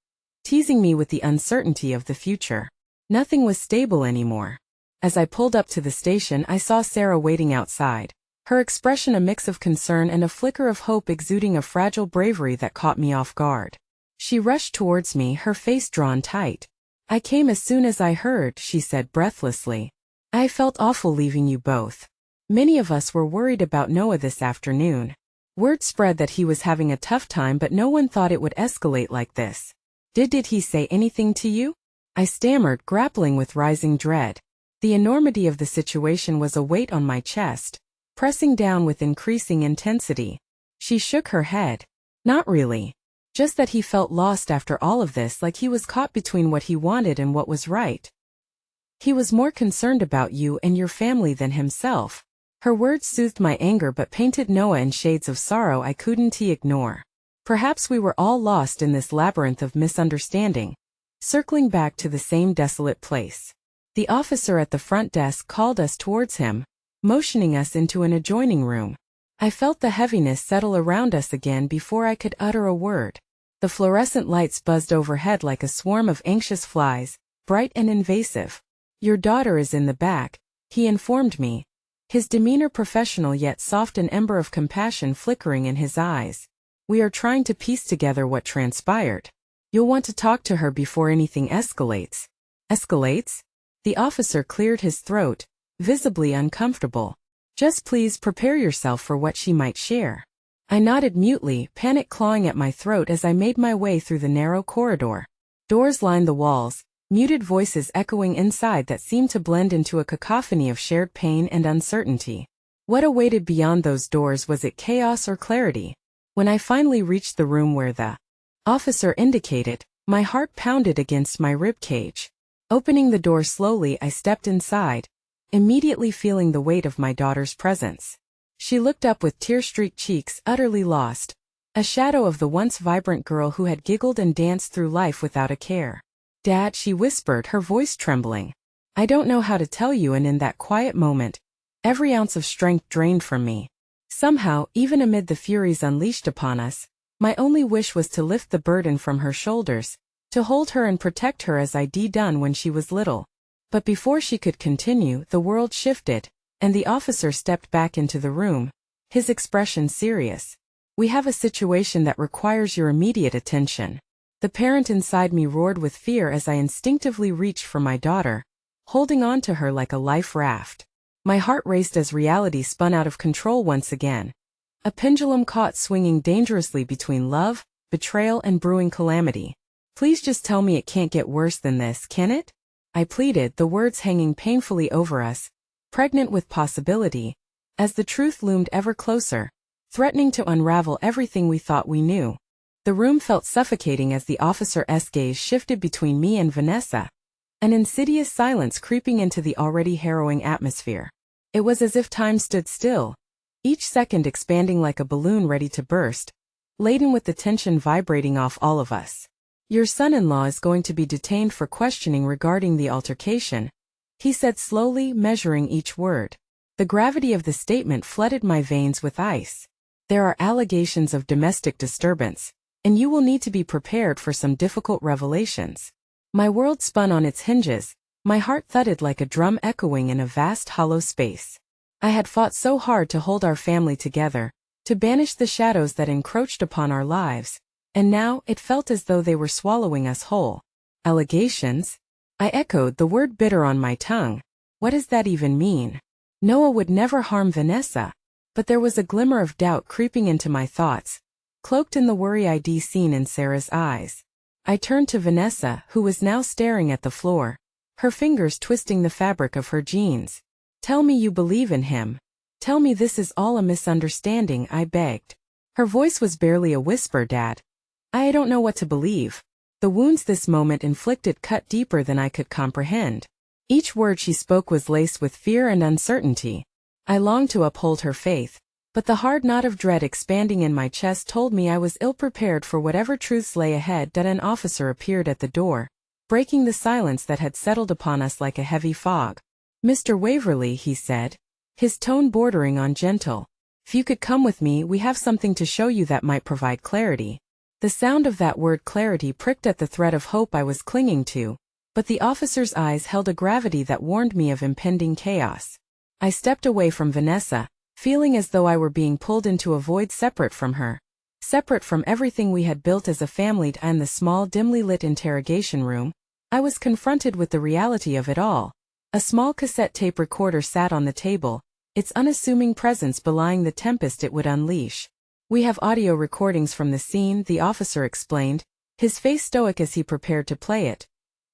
teasing me with the uncertainty of the future. Nothing was stable anymore. As I pulled up to the station, I saw Sarah waiting outside, her expression a mix of concern and a flicker of hope exuding a fragile bravery that caught me off guard. She rushed towards me, her face drawn tight. I came as soon as I heard, she said breathlessly. I felt awful leaving you both. Many of us were worried about Noah this afternoon. Word spread that he was having a tough time, but no one thought it would escalate like this. Did he say anything to you? I stammered, grappling with rising dread. The enormity of the situation was a weight on my chest, pressing down with increasing intensity. She shook her head. Not really. Just that he felt lost after all of this, like he was caught between what he wanted and what was right. He was more concerned about you and your family than himself. Her words soothed my anger but painted Noah in shades of sorrow I couldn't ignore. Perhaps we were all lost in this labyrinth of misunderstanding, circling back to the same desolate place. The officer at the front desk called us towards him, motioning us into an adjoining room. I felt the heaviness settle around us again before I could utter a word. The fluorescent lights buzzed overhead like a swarm of anxious flies, bright and invasive. Your daughter is in the back, he informed me, his demeanor professional yet soft, an ember of compassion flickering in his eyes. We are trying to piece together what transpired. You'll want to talk to her before anything escalates. Escalates? The officer cleared his throat, visibly uncomfortable. Just please prepare yourself for what she might share. I nodded mutely, panic clawing at my throat as I made my way through the narrow corridor. Doors lined the walls, muted voices echoing inside that seemed to blend into a cacophony of shared pain and uncertainty. What awaited beyond those doors? Was it chaos or clarity? When I finally reached the room where the officer indicated, my heart pounded against my ribcage. Opening the door slowly, I stepped inside, immediately feeling the weight of my daughter's presence. She looked up with tear-streaked cheeks, utterly lost, a shadow of the once vibrant girl who had giggled and danced through life without a care. Dad, she whispered, her voice trembling. I don't know how to tell you, and in that quiet moment, every ounce of strength drained from me. Somehow, even amid the furies unleashed upon us, my only wish was to lift the burden from her shoulders, to hold her and protect her as I'd done when she was little. But before she could continue, the world shifted, and the officer stepped back into the room, his expression serious. We have a situation that requires your immediate attention. The parent inside me roared with fear as I instinctively reached for my daughter, holding on to her like a life raft. My heart raced as reality spun out of control once again. A pendulum caught swinging dangerously between love, betrayal, and brewing calamity. Please just tell me it can't get worse than this, can it? I pleaded, the words hanging painfully over us, pregnant with possibility, as the truth loomed ever closer, threatening to unravel everything we thought we knew. The room felt suffocating as the officer's gaze shifted between me and Vanessa, an insidious silence creeping into the already harrowing atmosphere. It was as if time stood still, each second expanding like a balloon ready to burst, laden with the tension vibrating off all of us. Your son-in-law is going to be detained for questioning regarding the altercation, he said slowly, measuring each word. The gravity of the statement flooded my veins with ice. There are allegations of domestic disturbance, and you will need to be prepared for some difficult revelations. My world spun on its hinges, my heart thudded like a drum echoing in a vast hollow space. I had fought so hard to hold our family together, to banish the shadows that encroached upon our lives, and now it felt as though they were swallowing us whole. Allegations? I echoed, the word bitter on my tongue. What does that even mean? Noah would never harm Vanessa. But there was a glimmer of doubt creeping into my thoughts, cloaked in the worry-I'd seen in Sarah's eyes. I turned to Vanessa, who was now staring at the floor, her fingers twisting the fabric of her jeans. Tell me you believe in him. Tell me this is all a misunderstanding, I begged. Her voice was barely a whisper, Dad. I don't know what to believe. The wounds this moment inflicted cut deeper than I could comprehend. Each word she spoke was laced with fear and uncertainty. I longed to uphold her faith, but the hard knot of dread expanding in my chest told me I was ill-prepared for whatever truths lay ahead. An officer appeared at the door, breaking the silence that had settled upon us like a heavy fog. Mr. Waverly, he said, his tone bordering on gentle. If you could come with me, we have something to show you that might provide clarity. The sound of that word clarity pricked at the thread of hope I was clinging to, but the officer's eyes held a gravity that warned me of impending chaos. I stepped away from Vanessa, feeling as though I were being pulled into a void separate from her, separate from everything we had built as a family. In the small, dimly lit interrogation room, I was confronted with the reality of it all. A small cassette tape recorder sat on the table, its unassuming presence belying the tempest it would unleash. We have audio recordings from the scene, the officer explained, his face stoic as he prepared to play it.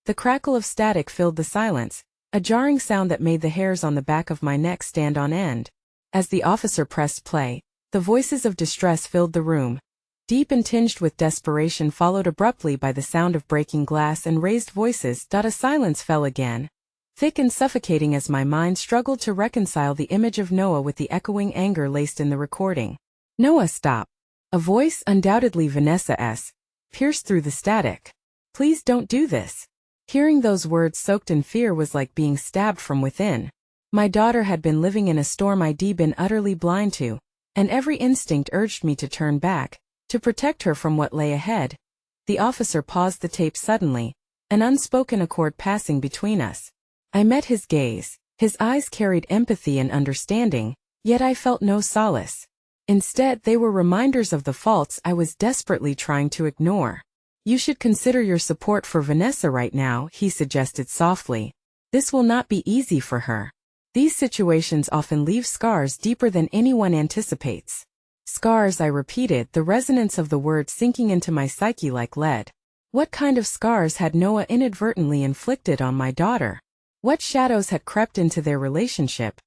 The crackle of static filled the silence, a jarring sound that made the hairs on the back of my neck stand on end. As the officer pressed play, the voices of distress filled the room, deep and tinged with desperation, followed abruptly by the sound of breaking glass and raised voices. A silence fell again, thick and suffocating as my mind struggled to reconcile the image of Noah with the echoing anger laced in the recording. Noah, stop. A voice, undoubtedly Vanessa's, pierced through the static. Please don't do this. Hearing those words soaked in fear was like being stabbed from within. My daughter had been living in a storm I'd been utterly blind to, and every instinct urged me to turn back, to protect her from what lay ahead. The officer paused the tape suddenly, an unspoken accord passing between us. I met his gaze. His eyes carried empathy and understanding, yet I felt no solace. Instead, they were reminders of the faults I was desperately trying to ignore. You should consider your support for Vanessa right now, he suggested softly. This will not be easy for her. These situations often leave scars deeper than anyone anticipates. Scars, I repeated, the resonance of the word sinking into my psyche like lead. What kind of scars had Noah inadvertently inflicted on my daughter? What shadows had crept into their relationship,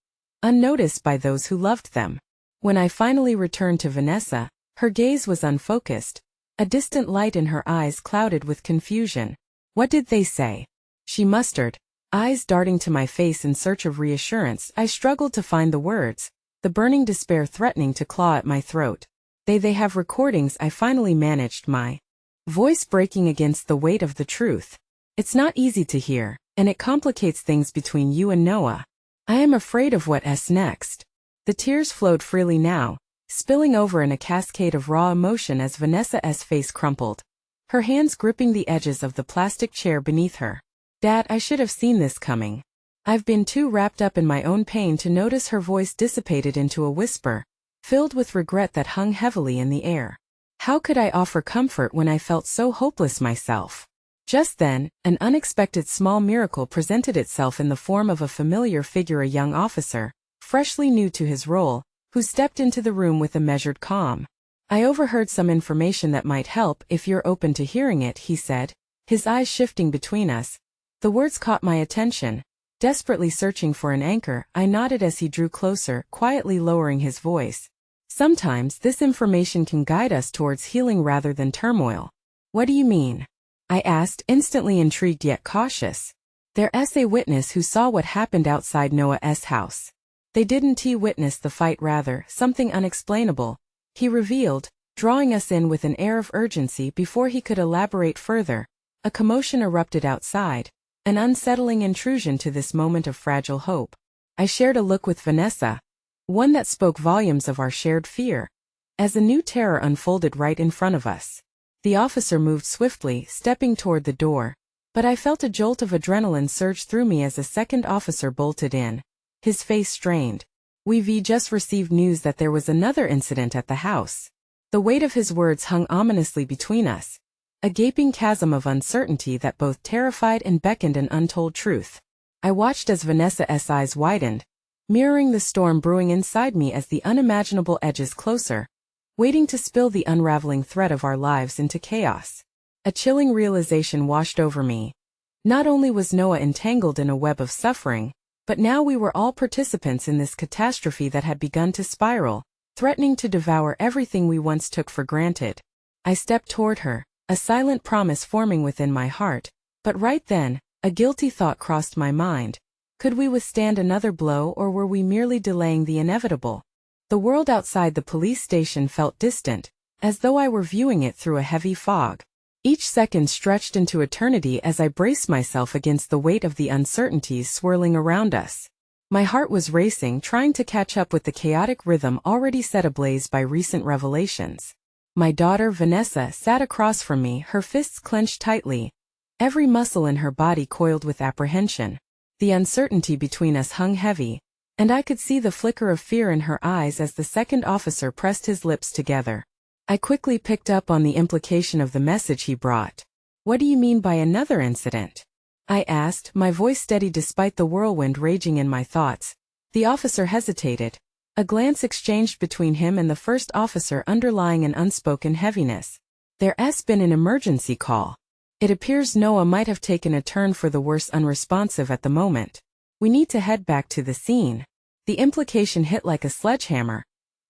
unnoticed by those who loved them? When I finally returned to Vanessa, her gaze was unfocused, a distant light in her eyes clouded with confusion. What did they say? She muttered, eyes darting to my face in search of reassurance. I struggled to find the words, the burning despair threatening to claw at my throat. They have recordings, I finally managed, my voice breaking against the weight of the truth. It's not easy to hear, and it complicates things between you and Noah. I am afraid of what's next. The tears flowed freely now, spilling over in a cascade of raw emotion as Vanessa's face crumpled, her hands gripping the edges of the plastic chair beneath her. Dad, I should have seen this coming. I've been too wrapped up in my own pain to notice. Her voice dissipated into a whisper, filled with regret that hung heavily in the air. How could I offer comfort when I felt so hopeless myself? Just then, an unexpected small miracle presented itself in the form of a familiar figure, a young officer, freshly new to his role, who stepped into the room with a measured calm. "I overheard some information that might help if you're open to hearing it," he said, his eyes shifting between us. The words caught my attention. Desperately searching for an anchor, I nodded as he drew closer, quietly lowering his voice. "Sometimes this information can guide us towards healing rather than turmoil." "What do you mean?" I asked, instantly intrigued yet cautious. "There's a witness who saw what happened outside Noah's house. They didn't witness the fight, rather, something unexplainable," he revealed, drawing us in with an air of urgency. Before he could elaborate further, a commotion erupted outside, an unsettling intrusion to this moment of fragile hope. I shared a look with Vanessa, one that spoke volumes of our shared fear, as a new terror unfolded right in front of us. The officer moved swiftly, stepping toward the door, but I felt a jolt of adrenaline surge through me as a second officer bolted in, his face strained. "We've just received news that there was another incident at the house." The weight of his words hung ominously between us, a gaping chasm of uncertainty that both terrified and beckoned an untold truth. I watched as Vanessa's eyes widened, mirroring the storm brewing inside me as the unimaginable edges closer, waiting to spill the unraveling thread of our lives into chaos. A chilling realization washed over me. Not only was Noah entangled in a web of suffering, but now we were all participants in this catastrophe that had begun to spiral, threatening to devour everything we once took for granted. I stepped toward her, a silent promise forming within my heart, but right then, a guilty thought crossed my mind. Could we withstand another blow, or were we merely delaying the inevitable? The world outside the police station felt distant, as though I were viewing it through a heavy fog. Each second stretched into eternity as I braced myself against the weight of the uncertainties swirling around us. My heart was racing, trying to catch up with the chaotic rhythm already set ablaze by recent revelations. My daughter Vanessa sat across from me, her fists clenched tightly, every muscle in her body coiled with apprehension. The uncertainty between us hung heavy, and I could see the flicker of fear in her eyes as the second officer pressed his lips together. I quickly picked up on the implication of the message he brought. "What do you mean by another incident?" I asked, my voice steady despite the whirlwind raging in my thoughts. The officer hesitated, a glance exchanged between him and the first officer underlying an unspoken heaviness. "There's been an emergency call. It appears Noah might have taken a turn for the worse, unresponsive at the moment. We need to head back to the scene." The implication hit like a sledgehammer,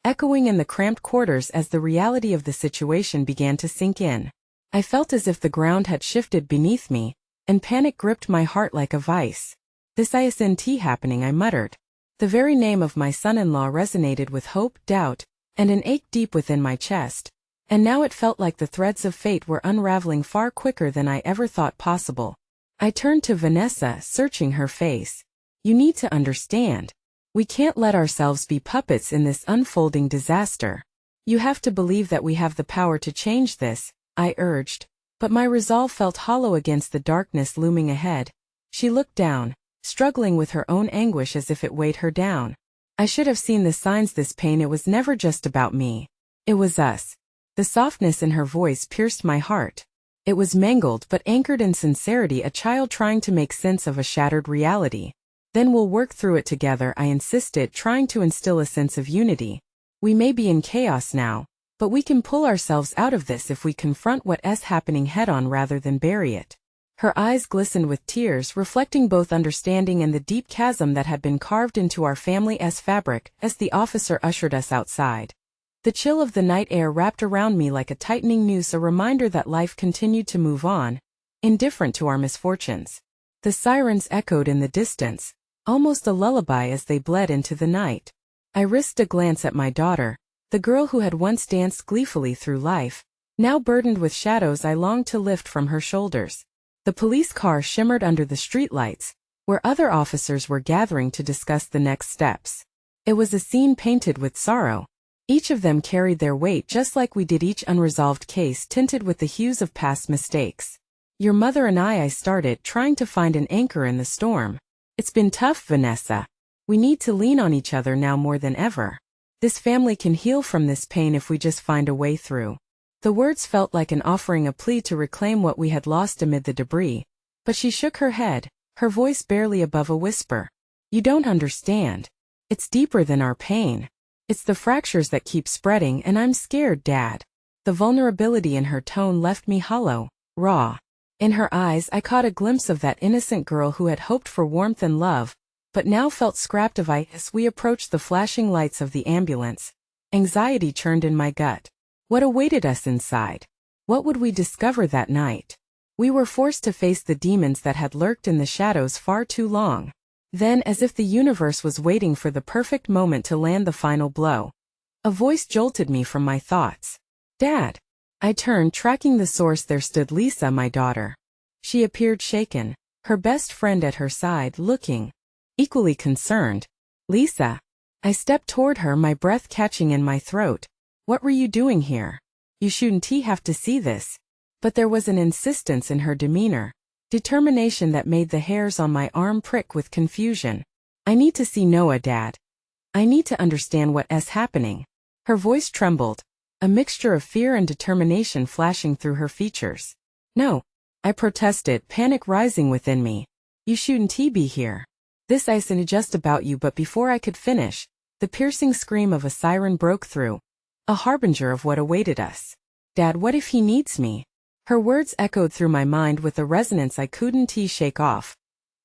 echoing in the cramped quarters as the reality of the situation began to sink in. I felt as if the ground had shifted beneath me, and panic gripped my heart like a vice. "This isn't happening," I muttered. The very name of my son-in-law resonated with hope, doubt, and an ache deep within my chest, and now it felt like the threads of fate were unraveling far quicker than I ever thought possible. I turned to Vanessa, searching her face. "You need to understand. We can't let ourselves be puppets in this unfolding disaster. You have to believe that we have the power to change this," I urged, but my resolve felt hollow against the darkness looming ahead. She looked down, struggling with her own anguish as if it weighed her down. I should have seen the signs. This pain, it was never just about me. It was us. The softness in her voice pierced my heart. It was mangled but anchored in sincerity, a child trying to make sense of a shattered reality. "Then we'll work through it together," I insisted, trying to instill a sense of unity. "We may be in chaos now, but we can pull ourselves out of this if we confront what's happening head-on rather than bury it." Her eyes glistened with tears, reflecting both understanding and the deep chasm that had been carved into our family's fabric as the officer ushered us outside. The chill of the night air wrapped around me like a tightening noose, a reminder that life continued to move on, indifferent to our misfortunes. The sirens echoed in the distance, almost a lullaby as they bled into the night. I risked a glance at my daughter, the girl who had once danced gleefully through life, now burdened with shadows I longed to lift from her shoulders. The police car shimmered under the streetlights, where other officers were gathering to discuss the next steps. It was a scene painted with sorrow. Each of them carried their weight just like we did, each unresolved case tinted with the hues of past mistakes. "Your mother and I started trying to find an anchor in the storm. It's been tough, Vanessa. We need to lean on each other now more than ever." This family can heal from this pain if we just find a way through. The words felt like an offering, a plea to reclaim what we had lost amid the debris, but she shook her head, her voice barely above a whisper. You don't understand. It's deeper than our pain. It's the fractures that keep spreading, and I'm scared, Dad. The vulnerability in her tone left me hollow, raw. In her eyes I caught a glimpse of that innocent girl who had hoped for warmth and love, but now felt scrapped of ice. As we approached the flashing lights of the ambulance, anxiety churned in my gut. What awaited us inside? What would we discover that night? We were forced to face the demons that had lurked in the shadows far too long. Then, as if the universe was waiting for the perfect moment to land the final blow, a voice jolted me from my thoughts. Dad! I turned, tracking the source. There stood Lisa, my daughter. She appeared shaken, her best friend at her side, looking equally concerned. Lisa! I stepped toward her, my breath catching in my throat. What were you doing here? You shouldn't have to see this. But there was an insistence in her demeanor, determination that made the hairs on my arm prick with confusion. I need to see Noah, Dad. I need to understand what's happening. Her voice trembled, a mixture of fear and determination flashing through her features. No, I protested, panic rising within me. You shouldn't be here. This isn't just about you. But before I could finish, the piercing scream of a siren broke through, a harbinger of what awaited us. Dad, what if he needs me? Her words echoed through my mind with a resonance I couldn't shake off,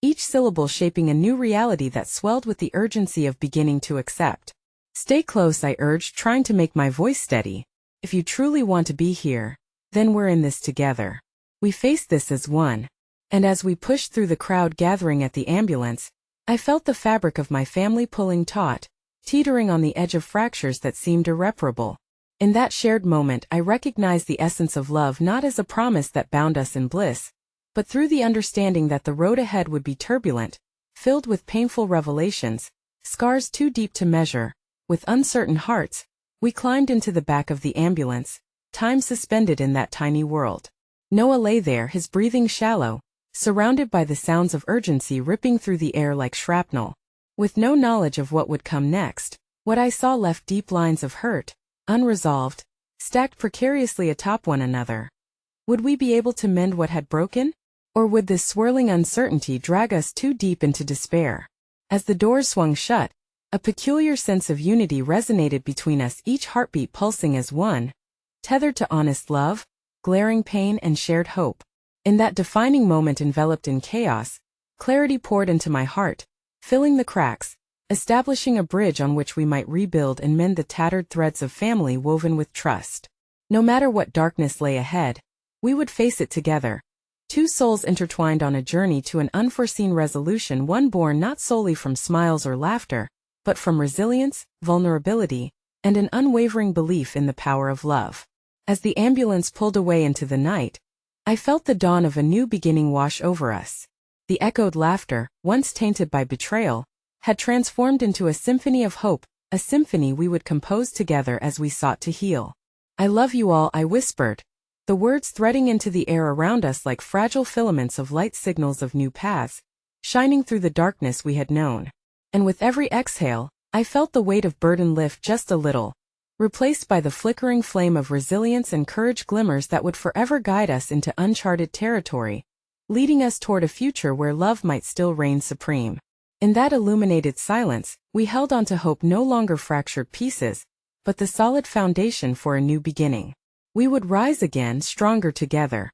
each syllable shaping a new reality that swelled with the urgency of beginning to accept. Stay close, I urged, trying to make my voice steady. If you truly want to be here, then we're in this together. We face this as one. And as we pushed through the crowd gathering at the ambulance, I felt the fabric of my family pulling taut, teetering on the edge of fractures that seemed irreparable. In that shared moment, I recognized the essence of love not as a promise that bound us in bliss, but through the understanding that the road ahead would be turbulent, filled with painful revelations, scars too deep to measure. With uncertain hearts, we climbed into the back of the ambulance, time suspended in that tiny world. Noah lay there, his breathing shallow, surrounded by the sounds of urgency ripping through the air like shrapnel. With no knowledge of what would come next, what I saw left deep lines of hurt, unresolved, stacked precariously atop one another. Would we be able to mend what had broken? Or would this swirling uncertainty drag us too deep into despair? As the doors swung shut, a peculiar sense of unity resonated between us, each heartbeat pulsing as one, tethered to honest love, glaring pain, and shared hope. In that defining moment, enveloped in chaos, clarity poured into my heart, filling the cracks, establishing a bridge on which we might rebuild and mend the tattered threads of family woven with trust. No matter what darkness lay ahead, we would face it together. Two souls intertwined on a journey to an unforeseen resolution, one born not solely from smiles or laughter, but from resilience, vulnerability, and an unwavering belief in the power of love. As the ambulance pulled away into the night, I felt the dawn of a new beginning wash over us. The echoed laughter, once tainted by betrayal, had transformed into a symphony of hope, a symphony we would compose together as we sought to heal. I love you all, I whispered, the words threading into the air around us like fragile filaments of light, signals of new paths, shining through the darkness we had known. And with every exhale, I felt the weight of burden lift just a little, replaced by the flickering flame of resilience and courage, glimmers that would forever guide us into uncharted territory, leading us toward a future where love might still reign supreme. In that illuminated silence, we held on to hope, no longer fractured pieces, but the solid foundation for a new beginning. We would rise again, stronger together.